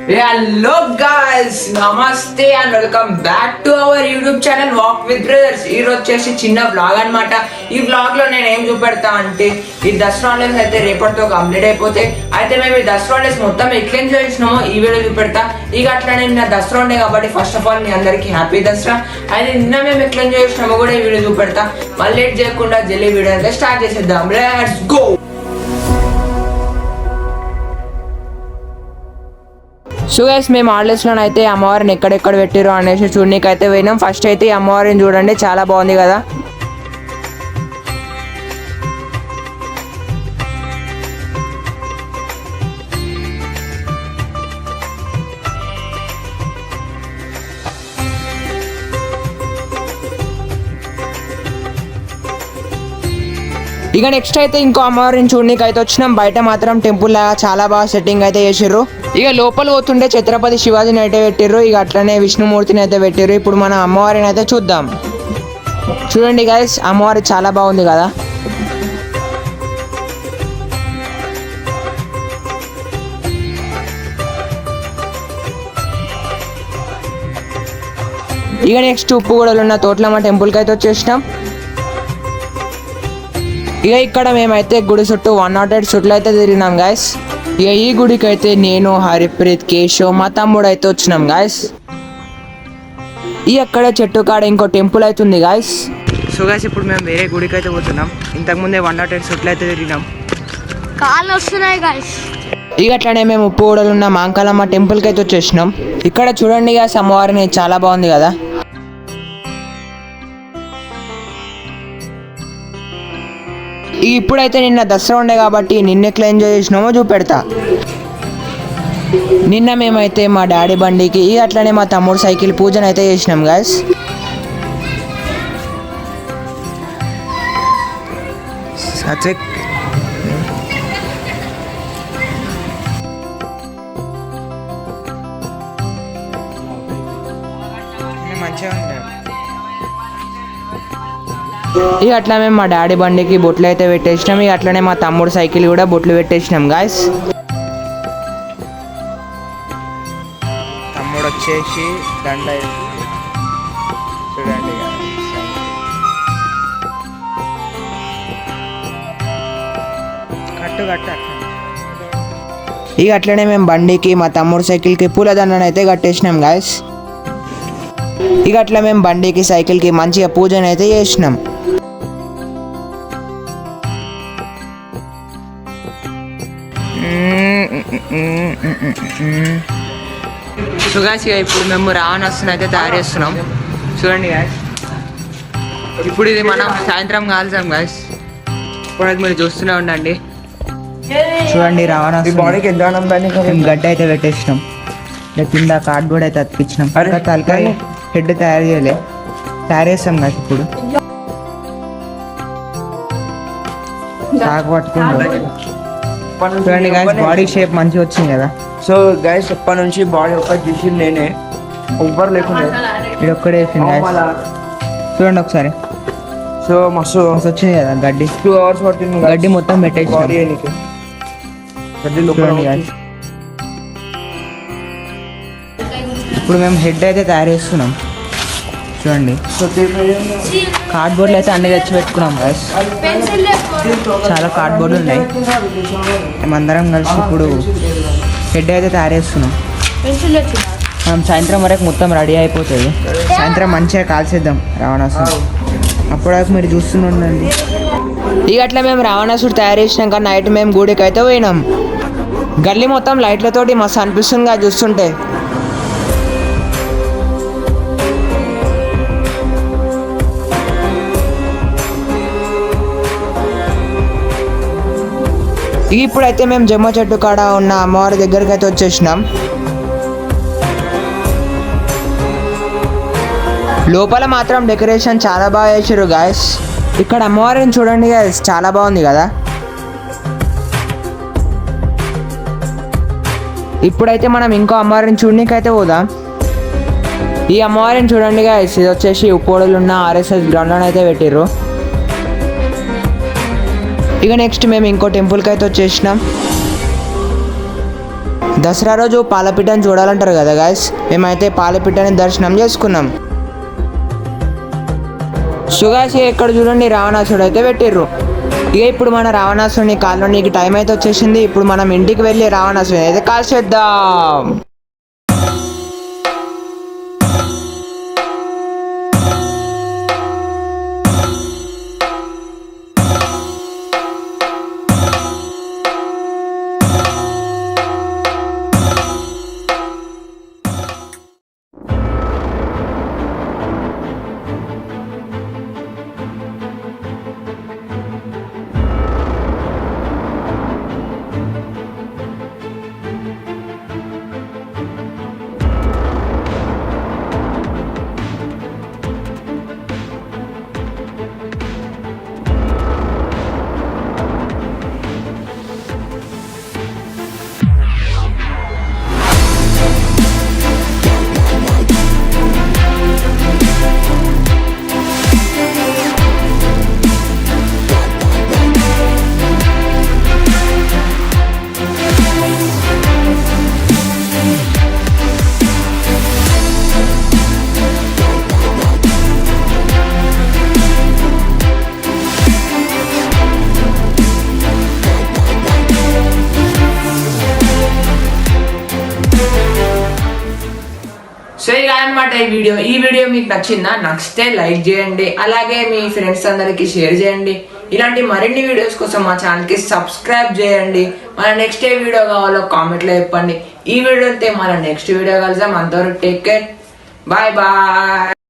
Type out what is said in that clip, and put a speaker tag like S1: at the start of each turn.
S1: Hello guys, నమస్తే and welcome back to our YouTube channel walk with brothers. ఈ రోజు వచ్చేసి చిన్న బ్లాగ్ అన్నమాట. ఈ బ్లాగ్ లో నేను ఏం చూపెడతా అంటే ఈ దసరా హాలిడేస్ అయితే రేపటితో కంప్లీట్ అయిపోతే అయితే మేము ఈ దసరా హాలిడేస్ మొత్తం ఎట్లా ఎంజాయ్ చేసినామో ఈ వీడియో చూపెడతా. ఇక అట్లానే నిన్న దసరా ఉండే కాబట్టి ఫస్ట్ ఆఫ్ ఆల్ మీ అందరికి హ్యాపీ దసరా. అయితే నిన్న మేము ఎట్లా ఎంజాయ్ చేసినామో కూడా ఈ వీడియో చూపెడతా. మళ్ళీ లేట్ చేయకుండా జల్లి వీడియో అయితే స్టార్ట్ చేసేద్దాం. Let's go. సో గైస్, మేము హాలిడేస్లో అయితే అమ్మవారిని ఎక్కడెక్కడ పెట్టారో అనేసి చూడనీకి అయితే పోయినాం. ఫస్ట్ అయితే ఈ అమ్మవారిని చూడండి, చాలా బాగుంది కదా. ఇక నెక్స్ట్ అయితే ఇంకో అమ్మవారిని చూడనీకి అయితే వచ్చినాం. బయట మాత్రం టెంపుల్ లాగా చాలా బాగా సెట్టింగ్ అయితే చేసిర్రు. ఇక లోపల పోతుండే ఛత్రపతి శివాజీని అయితే పెట్టిర్రు. ఇక అట్లనే విష్ణుమూర్తిని అయితే పెట్టిర్రు. ఇప్పుడు మన అమ్మవారిని అయితే చూద్దాం. చూడండి గైస్, అమ్మవారి చాలా బాగుంది కదా. ఇక నెక్స్ట్ ఉప్పుగూడలో ఉన్న తోట్లమ్మ టెంపుల్కి అయితే వచ్చేసినాం. ఇక ఇక్కడ మేమైతే గుడి చుట్టూ 108 చుట్లు అయితే తిరిగినాం గాయస్. ఇక ఈ గుడికి అయితే నేను, హరిప్రీత్, కేశవ్, మా తమ్ముడు అయితే వచ్చినాం గాయస్. ఈ అక్కడ చెట్టు కాడ ఇంకో టెంపుల్ అవుతుంది గాయస్. సో గాయస్, ఇప్పుడు మేము వేరే గుడికి అయితే పోతున్నాం. ఇంతకుముందే 108 చుట్లు అయితే తిరిగినాం.
S2: కాళ్ళు వస్తున్నాయి గాయస్.
S1: ఇక అట్లనే మేము ఉప్పుగూడలో ఉన్న మాంకాలమ్మ టెంపుల్కి అయితే వచ్చేసినాం. ఇక్కడ చూడండి గాయస్, అమ్మవారిని చాలా బాగుంది కదా. ఇప్పుడైతే నిన్న దసరా ఉండే కాబట్టి నిన్న ఎట్లా ఎంజాయ్ చేసినామో చూపెడతా. నిన్న మేమైతే మా డాడీ బండికి అట్లనే మా తమ్ముడు సైకిల్ పూజను అయితే చేసినాం గాయస్. మంచిగా ఉంటాయి. ఇక అట్లా మేము మా డాడీ బండికి బొట్లు అయితే పెట్టేసినాం. ఇక అట్లనే మా తమ్ముడు సైకిల్ కూడా బొట్లు పెట్టేసినాం గాయస్. తమ్ముడు వచ్చేసి దండ చూడండి. కట్టు కట్టు. ఇక అట్లనే మేము బండికి మా తమ్ముడు సైకిల్కి పూలదండను అయితే కట్టేసినాం గాయస్. ఇక అట్లా మేము బండికి సైకిల్కి మంచిగా పూజను అయితే చేసినాం. సో గాయ్స్, ఇప్పుడు మేము రావణాసుని అయితే తయారు చేస్తున్నాం. చూడండి గాయ్స్, ఇప్పుడు ఇది మనం సాయంత్రం కాల్చాం గాయ్స్. ఇప్పుడు మీరు చూస్తూనే ఉండండి. చూడండి, రావణాసుని బాడీకి గడ్డ అయితే పెట్టేసినాం. కింద కార్డ్బోర్డ్ అయితే అతికించినాం. తలకాయ హెడ్ తయారు చేస్తాం గాయస్. ఇప్పుడు చాకు పట్టుకుంటాం. చూడండి గాయస్, బాడీ షేప్ మంచిగా వచ్చింది కదా.
S3: సో గైస్, ఎప్పటి నుంచి బాడీ ఒక్కటి చేసింది నేనే, ఎవ్వరు లేకుండా
S1: ఇది ఒక్కడే వేసింది గాయస్. చూడండి ఒకసారి.
S3: సో మస్తు
S1: వచ్చింది కదా గడ్డి.
S3: 2 hours పట్టింది
S1: గడ్డి మొత్తం పెట్టేసి
S3: బాడీ అయ్యానికి. గడ్డి
S1: చూడండి గాయస్. ఇప్పుడు మేము హెడ్ అయితే తయారు చేస్తున్నాం. చూడండి, కార్డ్బోర్డ్లు అయితే అన్ని తెచ్చి పెట్టుకున్నాం గాయస్. చాలా కార్డ్బోర్డ్లు ఉన్నాయి. మేమందరం కలిసి ఇప్పుడు హెడ్ అయితే తయారు చేస్తున్నాం. మనం సాయంత్రం వరకు మొత్తం రెడీ అయిపోతుంది. సాయంత్రం మంచిగా కాల్చేద్దాం రావణాసుడు. అప్పటిదాకా మీరు చూస్తూనే ఉండండి. ఇక అట్లా మేము రావణాసుడు తయారు చేసినాక నైట్ మేము గుడికి అయితే పోయినాం. గల్లీ మొత్తం లైట్లతోటి మస్తు అనిపిస్తుంది చూస్తుంటే. ఇప్పుడైతే మేము జమ్మ చెట్టు కాడ ఉన్న అమ్మవారి దగ్గరికి అయితే వచ్చేసినాం. లోపల మాత్రం డెకరేషన్ చాలా బాగా చేసారు గాయస్. ఇక్కడ అమ్మవారిని చూడండి గాయస్, చాలా బాగుంది కదా. ఇప్పుడైతే మనం ఇంకో అమ్మవారిని చూడనీకి అయితే పోదాం. ఈ అమ్మవారిని చూడండి గాయస్, ఇది వచ్చేసి ఉప్పోడలు ఉన్న RSS గ్రౌండ్లో అయితే పెట్టిర్రు. ఇక నెక్స్ట్ మేము ఇంకో టెంపుల్కి అయితే వచ్చేసినాం. దసరా రోజు పాలపిట్టని చూడాలంటారు కదా గాయస్, మేమైతే పాలపిట్టని దర్శనం చేసుకున్నాం. సుగాసి ఇక్కడ చూడండి రావణాసుడు అయితే పెట్టిర్రు. ఇక ఇప్పుడు మన రావణాసుడిని కాల్లోనికి టైం అయితే వచ్చేసింది. ఇప్పుడు మనం ఇంటికి వెళ్ళి రావణాసుడిని అయితే కాల్చేద్దాం. సో ఇక అనమాట ఈ వీడియో మీకు నచ్చిందా? నచ్చితే లైక్ చేయండి, అలాగే మీ ఫ్రెండ్స్ అందరికి షేర్ చేయండి. ఇలాంటి మరిన్ని వీడియోస్ కోసం మా ఛానల్కి సబ్స్క్రైబ్ చేయండి. మన నెక్స్ట్ ఏ వీడియో కావాలో కామెంట్లో చెప్పండి. ఈ వీడియో అయితే మన నెక్స్ట్ వీడియో కలుద్దాం. అంతవరకు టేక్ కేర్, బాయ్ బాయ్.